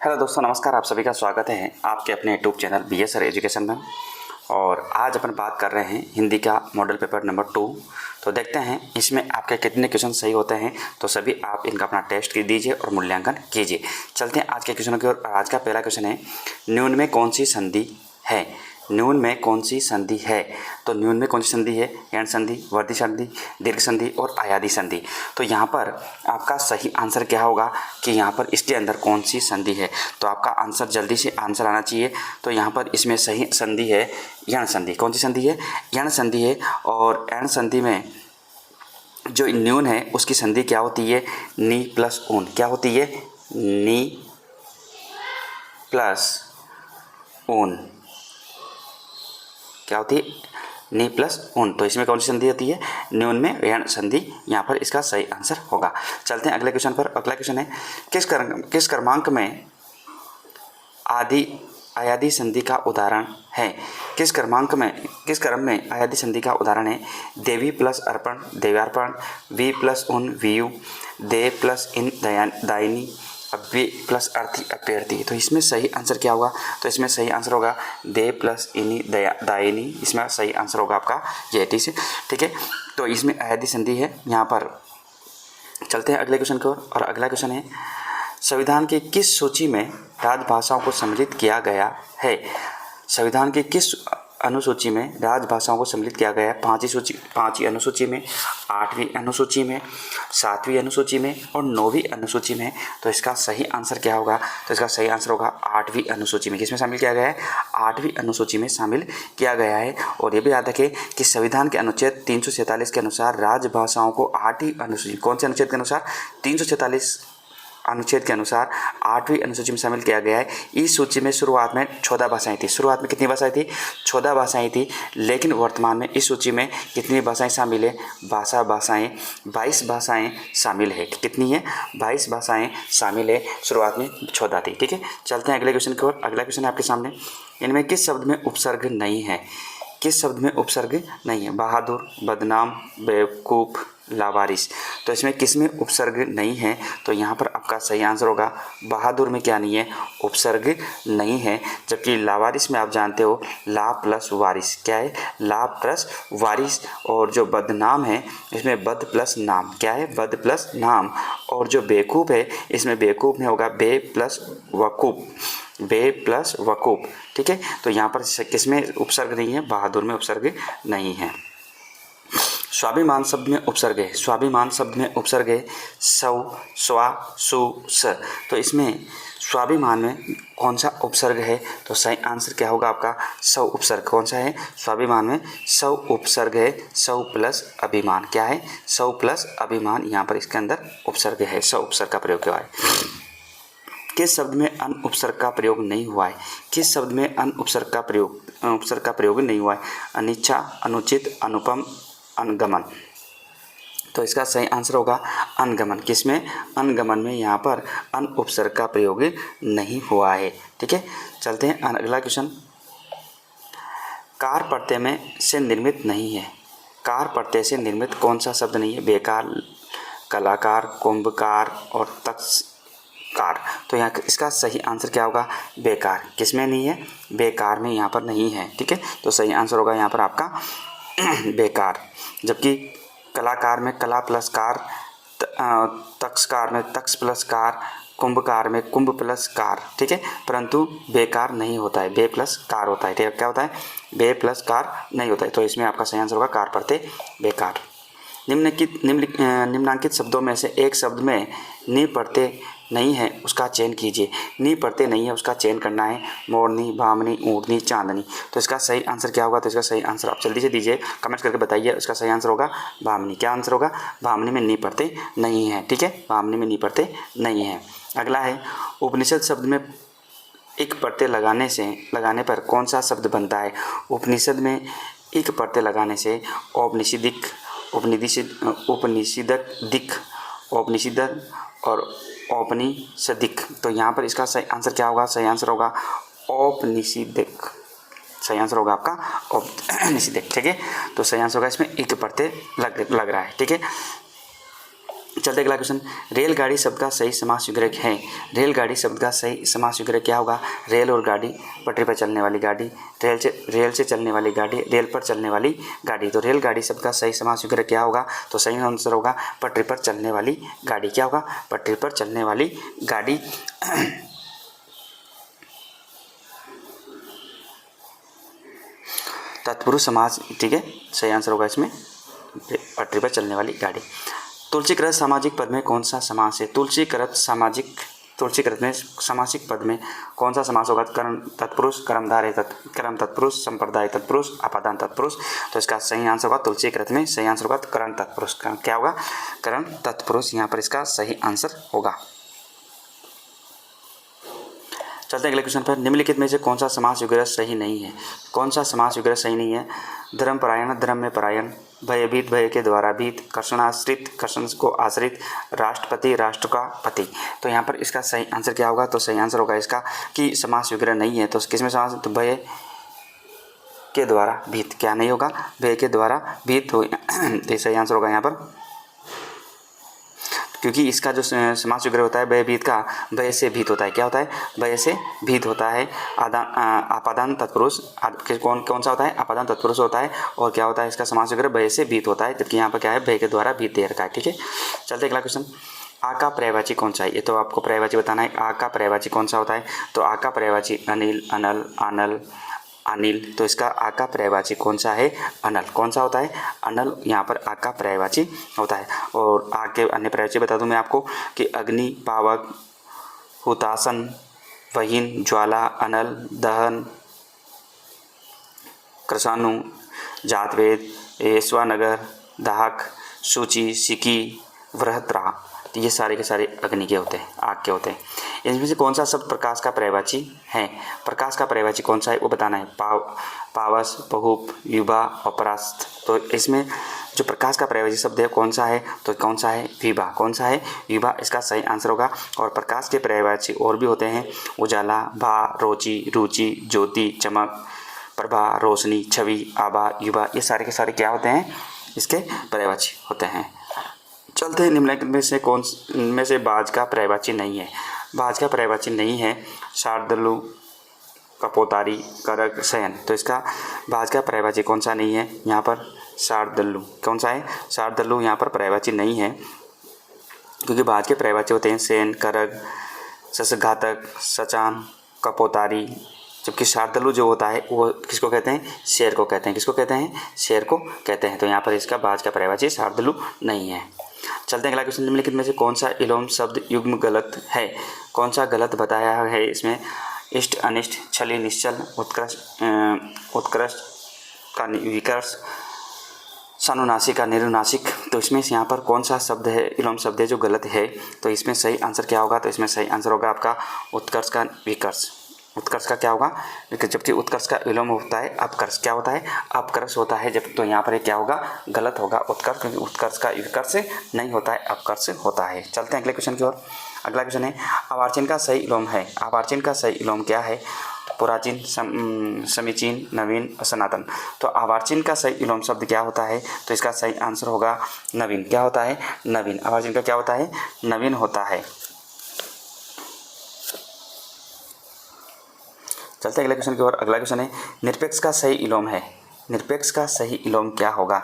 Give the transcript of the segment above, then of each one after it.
Hello दोस्तों, नमस्कार। आप सभी का स्वागत है आपके अपने YouTube channel BS sir education में। और आज अपन बात कर रहे हैं हिंदी का मॉडल पेपर नंबर 2। तो देखते हैं इसमें आपके कितने क्वेश्चन सही होते हैं। तो सभी आप इनका अपना टेस्ट दीजिए और मूल्यांकन कीजिए। चलते हैं आज के क्वेश्चनों की ओर। आज का पहला क्वेश्चन है, न्यून में कौन सी संधि है? न्यून में कौन सी संधि है? तो न्यून में कौन सी संधि है? यण संधि, वर्धी संधि, दीर्घ संधि और आयादी संधि। तो यहाँ पर आपका सही आंसर क्या होगा कि यहाँ पर इसके अंदर कौन सी संधि है? तो आपका आंसर जल्दी से आंसर आना चाहिए। तो यहाँ पर इसमें सही संधि है यण संधि। कौन सी संधि है? यण संधि है। और यण संधि में जो न्यून है उसकी संधि क्या होती है? नी प्लस ऊन। क्या होती है? नी प्लस ऊन। क्या होती है? नी प्लस ऊन। तो इसमें कौन सी संधि होती है? न्यून में यण संधि। यहाँ पर इसका सही आंसर होगा। चलते हैं अगले क्वेश्चन पर। अगला क्वेश्चन है, किस क्रमांक में आयादी संधि का उदाहरण है? किस क्रम में आयादी संधि का उदाहरण है? देवी प्लस अर्पण, देवार्पण, वी प्लस उन, वीयु, दे प्लस इन, दायिनी, अव्यय प्लस अर्थी, अभ्यर्थी। तो इसमें सही आंसर क्या होगा? तो इसमें सही आंसर होगा दे प्लस इनी, दायिनी। इसमें सही आंसर होगा आपका ये। ठीक है। तो इसमें आयादी संधि है यहाँ पर। चलते हैं अगले क्वेश्चन की ओर। और अगला क्वेश्चन है, संविधान की किस सूची में राजभाषाओं को सम्मिलित किया गया है? संविधान की किस अनुसूची में राजभाषाओं को सम्मिलित किया गया है? पांचवी अनुसूची में, 8वीं अनुसूची में, 7वीं अनुसूची में और 9वीं अनुसूची में। तो इसका सही आंसर क्या होगा? तो इसका सही आंसर होगा 8वीं अनुसूची में। किसमें शामिल किया गया है? 8वीं अनुसूची में शामिल किया गया है। और ये भी याद रखें कि संविधान के अनुच्छेद 346 के अनुसार राजभाषाओं को 8वीं अनुसूची, कौन से अनुच्छेद के अनुसार? 346 अनुच्छेद के अनुसार 8वीं अनुसूची में शामिल किया गया है। इस सूची में शुरुआत में 14 भाषाएं थी। शुरुआत में कितनी भाषाएं थी? 14 भाषाएं थी। लेकिन वर्तमान में इस सूची में कितनी भाषाएं शामिल है? 22 भाषाएं शामिल है। कितनी है? 22 भाषाएं शामिल है। शुरुआत में 14 थी। ठीक है। चलते हैं अगले क्वेश्चन की ओर। अगला क्वेश्चन है आपके सामने, इनमें किस शब्द में उपसर्ग नहीं है? किस शब्द में उपसर्ग नहीं है? बहादुर, बदनाम, बेवकूफ़, लावारिस। तो इसमें किस में उपसर्ग नहीं है? तो यहाँ पर आपका सही आंसर होगा बहादुर में क्या नहीं है? उपसर्ग नहीं है। जबकि लावारिस में आप जानते हो ला प्लस वारिस। क्या है? ला प्लस वारिस। और जो बदनाम है इसमें बद प्लस नाम। क्या है? बद प्लस नाम। और जो बेवकूफ़ है इसमें बेवकूफ़ में होगा बे प्लस वकूफ़। बे प्लस वकूफ़। ठीक है। तो यहाँ पर किस में उपसर्ग नहीं है? बहादुर में उपसर्ग नहीं है। स्वाभिमान शब्द में उपसर्ग है। स्वाभिमान शब्द में उपसर्ग है सौ, स्वा, सु, स। तो इसमें स्वाभिमान में कौन सा उपसर्ग है? तो सही आंसर क्या होगा आपका? सौ उपसर्ग। कौन सा है? स्वाभिमान में सौ उपसर्ग है। सौ प्लस अभिमान। क्या है? सौ प्लस अभिमान। यहाँ पर इसके अंदर उपसर्ग है। सौ उपसर्ग का प्रयोग किया है। किस शब्द में अन उपसर्ग का प्रयोग नहीं हुआ है? किस शब्द में अन उपसर्ग का प्रयोग नहीं हुआ है? अनिच्छा, अनुचित, अनुपम, अनगमन। तो इसका सही आंसर होगा अनगमन। किसमें? अनगमन में यहाँ पर अन उपसर्ग का प्रयोग नहीं हुआ है। ठीक है। चलते हैं अगला क्वेश्चन, कार प्रत्यय में से निर्मित नहीं है। कार प्रत्यय से निर्मित कौन सा शब्द नहीं है? बेकार, कलाकार, कुंभकार और तत्कार। तो यहाँ इसका सही आंसर क्या होगा? बेकार। किसमें नहीं है? बेकार में यहाँ पर नहीं है। ठीक है। तो सही आंसर होगा यहाँ पर आपका बेकार। जबकि कलाकार में कला प्लस कार, तक्षकार में तक्ष प्लस कार, कुंभकार में कुंभ प्लस कार। ठीक है। परंतु बेकार नहीं होता है, बे प्लस कार होता है। ठीक है। क्या होता है? बे प्लस कार नहीं होता है। तो इसमें आपका सही आंसर होगा कार प्रत्यय बेकार। निम्नलिखित शब्दों में से एक शब्द में नी प्रत्यय नहीं है, उसका चयन कीजिए। नी प्रत्यय नहीं है, उसका चयन करना है। मोरनी, भामनी, ऊँटनी, चांदनी। तो इसका सही आंसर क्या होगा? तो इसका सही आंसर आप जल्दी से दीजिए, कमेंट्स करके बताइए। इसका सही आंसर होगा भामनी। क्या आंसर होगा? भामनी में नी प्रत्यय नहीं है। ठीक है। भामनी में नी प्रत्यय नहीं है। अगला है, उपनिषद शब्द में एक प्रत्यय लगाने पर कौन सा शब्द बनता है? उपनिषद में एक प्रत्यय लगाने से औपनिषदिक, उपनिषदिक और औपनिषदिक। तो यहाँ पर इसका सही आंसर क्या होगा? सही आंसर होगा औपनिषदिक। सही आंसर होगा आपका औपनिषदिक। ठीक है। तो सही आंसर होगा इसमें एक प्रत्यय लग रहा है। ठीक है। चलते अगला क्वेश्चन, रेलगाड़ी शब्द का सही समास विग्रह है। रेलगाड़ी शब्द का सही समास विग्रह क्या होगा? रेल और गाड़ी, पटरी पर चलने वाली गाड़ी, रेल से चलने वाली गाड़ी, रेल पर चलने वाली गाड़ी। तो रेलगाड़ी शब्द का सही समास विग्रह क्या होगा? तो सही आंसर होगा पटरी पर चलने वाली गाड़ी। क्या होगा? पटरी पर चलने वाली गाड़ी। तत्पुरुष समास, ठीक है, सही आंसर होगा इसमें पटरी पर चलने वाली गाड़ी। तुलसीकृत सामाजिक पद में कौन सा समास है? तुलसीकृत में सामासिक पद में कौन सा समास होगा? कर्म तत्पुरुष, कर्मधारय कर्म तत्पुरुष, संप्रदाय तत्पुरुष, अपादान तत्पुरुष। तो इसका सही आंसर होगा तुलसीकृत में सही आंसर होगा करण तत्पुरुष। क्या होगा? करण तत्पुरुष यहाँ पर इसका सही आंसर होगा। चलते अगले क्वेश्चन पर, निम्नलिखित में से कौन सा समास विग्रह सही नहीं है? कौन सा समास विग्रह सही नहीं है? धर्मपरायण, धर्म में परायण, भयभीत, भय के द्वारा भीत, कर्षणाश्रित, कर्षण को आश्रित, राष्ट्रपति, राष्ट्र का पति। तो यहाँ पर इसका सही आंसर क्या होगा? तो सही आंसर होगा इसका कि समास विग्रह नहीं है। तो किसमें समास? तो भय के द्वारा भीत। क्या नहीं होगा? भय के द्वारा भीत हो। तो सही आंसर होगा यहाँ पर, क्योंकि इसका जो समास विग्रह होता है भयभीत का, भय से भीत होता है। क्या होता है? भय से भीत होता है। आपादान तत्पुरुष कौन सा होता है? आपादान तत्पुरुष होता है। और क्या होता है इसका समास विग्रह? भय से भीत होता है, जबकि यहाँ पर क्या है? भय के द्वारा भीत दे रखा है। ठीक है, चलते अगला क्वेश्चन, आ का पर्यायवाची कौन सा है? ये तो आपको पर्यायवाची बताना है। आ का पर्यायवाची कौन सा होता है? तो आ का पर्यायवाची अनिल, अनल, आनल, अनिल। तो इसका आ का पर्यायवाची कौन सा है? अनल। कौन सा होता है? अनल यहाँ पर आ का पर्यायवाची होता है। और आ के अन्य पर्यायवाची बता दूं मैं आपको कि अग्नि, पावक, हुतासन, वहीन, ज्वाला, अनल, दहन, कृषाणु, जातवेद, स्वानगर, दाहक, सूची, सिकी, वृहत्रा। तो ये सारे के सारे अग्नि के होते हैं, आग के होते हैं। इनमें से कौन सा शब्द प्रकाश का पर्यायवाची है? प्रकाश का पर्यायवाची कौन सा है वो बताना है। पावस, बहुप, युवा और परास्त। तो इसमें जो प्रकाश का पर्यायवाची शब्द है कौन सा है? तो कौन सा है? विभा। कौन सा है? विभा इसका सही आंसर होगा। और प्रकाश के पर्यायवाची और भी होते हैं, उजाला, भा, रोचि, रुचि, ज्योति, चमक, प्रभा, रोशनी, छवि, आभा, युवा। ये सारे के सारे क्या होते हैं? इसके पर्यायवाची होते हैं। चलते हैं, निम्नलिखित में से कौन में से बाज का पर्यायवाची नहीं है? बाज का पर्यायवाची नहीं है शार्दूल, कपोतारी, करक, शयन। तो इसका बाज का पर्यायवाची कौन सा नहीं है? यहाँ पर शार्दूल। कौन सा है? शार्दूल यहाँ पर पर्यायवाची नहीं है, क्योंकि बाज के पर्यायवाची होते हैं शयन, करक, ससघातक, सचान, कपोतारी। जबकि शार्दूल जो होता है वो किसको कहते हैं? शेर को कहते हैं। किसको कहते हैं? शेर को कहते हैं। तो यहाँ पर इसका बाज का पर्यायवाची शार्दूल नहीं है। चलते हैं अगला क्वेश्चन, निम्नलिखित में से कौन सा इलोम शब्द युग्म गलत है? कौन सा गलत बताया है इसमें? इष्ट, अनिष्ट, छली, निश्चल, उत्कृष्ट का विकर्ष, सानुनासिक का निरुनासिक। तो इसमें से यहाँ पर कौन सा शब्द है, इलोम शब्द है जो गलत है? तो इसमें सही आंसर क्या होगा? तो इसमें सही आंसर होगा आपका उत्कर्ष का विकर्ष। उत्कर्ष का क्या होगा? जबकि उत्कर्ष का विलोम होता है अपकर्ष। क्या होता है? अपकर्ष होता है। जब तो यहाँ पर क्या होगा? गलत होगा उत्कर्ष, क्योंकि उत्कर्ष का विकर्ष नहीं होता है, अपकर्ष होता है। चलते हैं अगले क्वेश्चन की ओर। अगला क्वेश्चन है, अवार्चिन का सही विलोम है। अवार्चिन का सही विलोम क्या है? पुराचीन, समीचीन, नवीन, सनातन। तो अवार्चिन का सही विलोम शब्द क्या होता है? तो इसका सही आंसर होगा नवीन। क्या होता है? नवीन। अवार्चिन का क्या होता है? नवीन होता है। चलते अगले क्वेश्चन की ओर। अगला क्वेश्चन है, निरपेक्ष का सही विलोम है। निरपेक्ष का सही विलोम क्या होगा?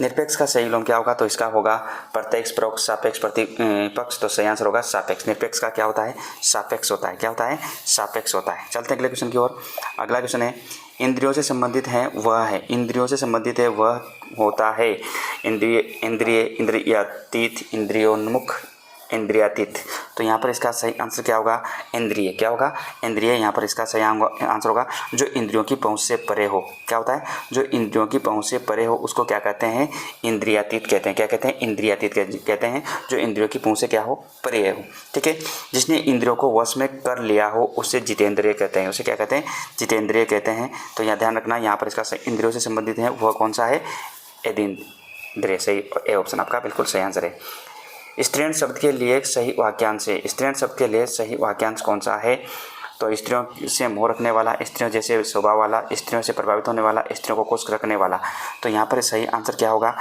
निरपेक्ष का सही विलोम क्या होगा? तो इसका होगा प्रत्यक्ष, परोक्ष, सापेक्ष, प्रतिपक्ष। तो सही आंसर होगा सापेक्ष। निरपेक्ष का क्या होता है? सापेक्ष होता है। क्या होता है? सापेक्ष होता है। चलते हैं अगले क्वेश्चन की ओर। अगला क्वेश्चन है, इंद्रियों से संबंधित है वह है। इंद्रियों से संबंधित है वह होता है इंद्रिय, इंद्रियातीत, इंद्रियोन्मुख, इंद्रियातीत। तो यहाँ पर इसका सही आंसर क्या होगा? इंद्रिय। क्या होगा? इंद्रिय। यहाँ पर इसका सही आंसर होगा जो इंद्रियों की पहुँच से परे हो। क्या होता है? जो इंद्रियों की पहुँच से परे हो उसको क्या कहते हैं? इंद्रियातीत कहते हैं। क्या कहते हैं? इंद्रियातीत कहते हैं जो इंद्रियों की पहुँच से क्या हो? परे हो। ठीक है, जिसने इंद्रियों को वश में कर लिया हो उसे जितेंद्रिय कहते हैं। उसे क्या कहते हैं? जितेंद्रिय कहते हैं। तो यहाँ ध्यान रखना, यहाँ पर इसका इंद्रियों से संबंधित है वह कौन सा है? यदींद्रिय। सही, ए ऑप्शन आपका बिल्कुल सही आंसर है। स्त्रीण शब्द के लिए सही वाक्यांश है। स्त्रीण शब्द के लिए सही वाक्यांश कौन सा है? तो स्त्रियों से मोह रखने वाला, स्त्रियों जैसे स्वभाव वाला, स्त्रियों से प्रभावित होने वाला, स्त्रियों को खुश रखने वाला। तो यहाँ पर सही आंसर क्या होगा?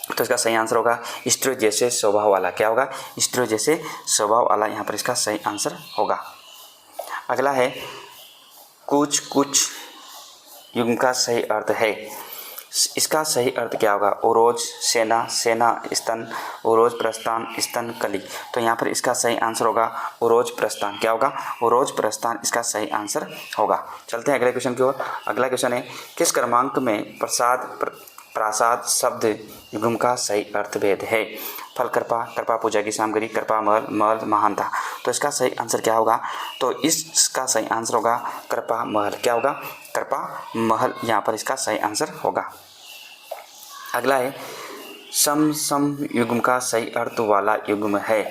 तो इसका सही आंसर होगा स्त्रियों जैसे स्वभाव वाला। क्या होगा? स्त्रियों जैसे स्वभाव वाला यहाँ पर इसका सही आंसर होगा। अगला है कुछ कुछ युग्म का सही अर्थ है। इसका सही अर्थ क्या होगा? ओरोज, सेना, सेना स्तन, ओरोज प्रस्थान, स्तन कली। तो यहाँ पर इसका सही आंसर होगा ओरोज प्रस्थान। क्या होगा? ओरोज प्रस्थान इसका सही आंसर होगा। चलते हैं अगले क्वेश्चन की ओर। अगला क्वेश्चन है किस क्रमांक में प्रासाद शब्द युग्म का सही अर्थ भेद है? फल कृपा, कृपा पूजा की सामग्री, कृपा महल, महल महानता। तो इसका सही आंसर क्या होगा? तो इसका सही आंसर होगा कृपा महल। क्या होगा? कृपा महल यहाँ पर इसका सही आंसर होगा। अगला है सम सम युग्म का सही अर्थ वाला युग्म है।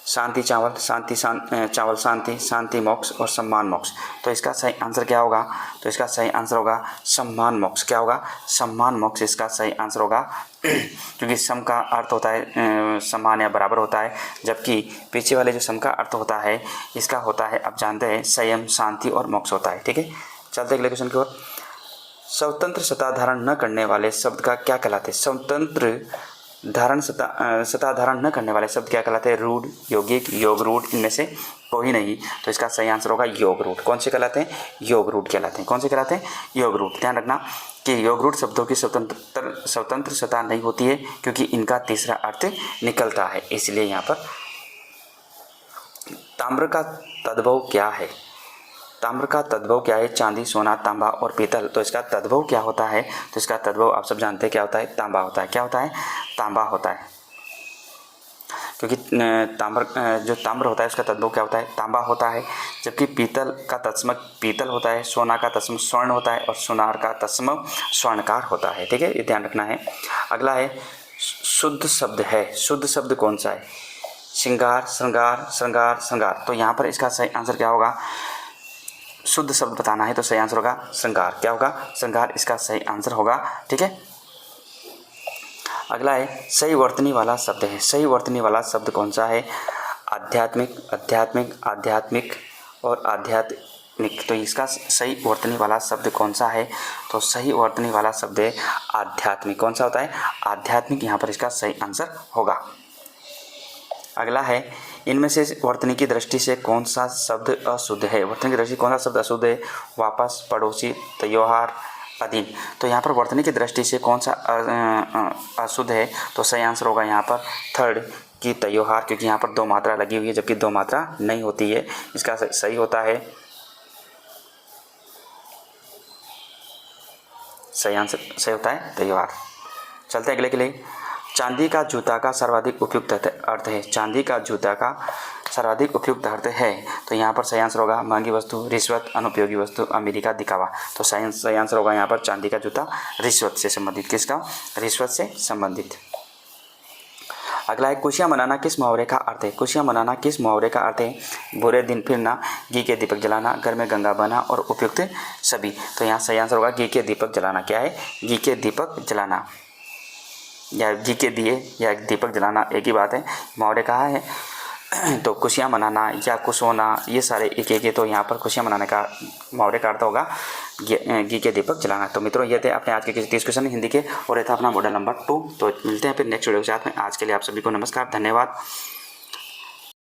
शांति चावल, शांति चावल शांति, शांति मोक्ष और सम्मान मोक्ष। तो इसका सही आंसर क्या होगा? तो इसका सही आंसर होगा सम्मान मोक्ष। क्या होगा? सम्मान मोक्ष इसका सही आंसर होगा क्योंकि सम का अर्थ होता है समान या बराबर होता है, जबकि पीछे वाले जो सम का अर्थ होता है इसका होता है, आप जानते हैं, संयम, शांति और मोक्ष होता है। ठीक है, चलते अगले क्वेश्चन की ओर। स्वतंत्र सत्ता धारण न करने वाले शब्द का क्या कहलाते हैं? स्वतंत्र सत्ता धारण न करने वाले शब्द क्या कहलाते हैं? रूढ़, यौगिक, योग रूढ़, इनमें से कोई नहीं। तो इसका सही आंसर होगा योग रूढ़। कौन से कहलाते हैं? योग रूढ़ कहलाते हैं। कौन से कहलाते हैं? योग रूढ़। ध्यान रखना कि योग रूढ़ शब्दों की स्वतंत्र सत्ता नहीं होती है क्योंकि इनका तीसरा अर्थ निकलता है, इसलिए यहाँ पर। ताम्र का तद्भव क्या है? ताम्र का तद्भव क्या है? चांदी, सोना, तांबा और पीतल। तो इसका तद्भव क्या होता है? तो इसका तद्भव आप सब जानते हैं क्या होता है? तांबा होता है। क्या होता है? तांबा होता है, क्योंकि जो ताम्र होता है उसका तद्भव क्या होता है? तांबा होता है, जबकि पीतल का तत्समक पीतल होता है, सोना का तत्सम स्वर्ण होता है और सुनार का तत्सम स्वर्णकार होता है। ठीक है, ये ध्यान रखना है। अगला है शुद्ध शब्द है। शुद्ध शब्द कौन सा है? श्रृंगार, श्रृंगार, श्रृंगार, श्रृंगार। तो यहाँ पर इसका सही आंसर क्या होगा? शुद्ध शब्द बताना है तो सही आंसर होगा श्रृंगार। क्या होगा? श्रृंगार इसका सही आंसर होगा। ठीक है, अगला है सही वर्तनी वाला शब्द है। सही वर्तनी वाला शब्द कौन सा है? आध्यात्मिक, आध्यात्मिक, आध्यात्मिक और आध्यात्मिक। तो इसका सही वर्तनी वाला शब्द कौन सा है? तो सही वर्तनी वाला शब्द है आध्यात्मिक। कौन सा होता है? आध्यात्मिक। यहाँ पर इसका सही आंसर होगा। अगला है इनमें से वर्तनी की दृष्टि से कौन सा शब्द अशुद्ध है? वर्तनी की दृष्टि कौन सा शब्द अशुद्ध है? वापस, पड़ोसी, त्योहार, अधीन। तो यहाँ पर वर्तनी की दृष्टि से कौन सा अशुद्ध है? तो सही आंसर होगा यहाँ पर थर्ड की त्योहार, क्योंकि यहाँ पर दो मात्रा लगी हुई है जबकि दो मात्रा नहीं होती है। इसका सही होता है, सही आंसर सही होता है त्योहार। चलते अगले के लिए। चांदी का जूता का सर्वाधिक उपयुक्त अर्थ है। चांदी का जूता का सर्वाधिक उपयुक्त अर्थ है। तो यहाँ पर सही आंसर होगा महंगी वस्तु, रिश्वत, अनुपयोगी वस्तु, अमेरिका, दिखावा। तो सही आंसर होगा यहाँ पर चांदी का जूता रिश्वत से संबंधित। किसका? रिश्वत से संबंधित। अगला है खुशियाँ मनाना किस मुहावरे का अर्थ है? खुशियाँ मनाना किस मुहावरे का अर्थ है? बुरे दिन फिरना, घी के दीपक जलाना, घर में गंगा बहना और उपयुक्त सभी। तो यहाँ सही आंसर होगा घी के दीपक जलाना। क्या है? घी के दीपक जलाना या घी के दिए या दीपक जलाना एक ही बात है। मुहावरे कहा है तो खुशियाँ मनाना या खुश होना, ये सारे एक एक है। तो यहाँ पर खुशियाँ मनाने का मुहावरे का अर्थ होगा घी के दीपक जलाना। तो मित्रों ये थे अपने आज के 30 क्वेश्चन हिंदी के और ये था अपना मॉडल नंबर 2। तो मिलते हैं फिर नेक्स्ट वीडियो के साथ में। आज के लिए आप सभी को नमस्कार, धन्यवाद।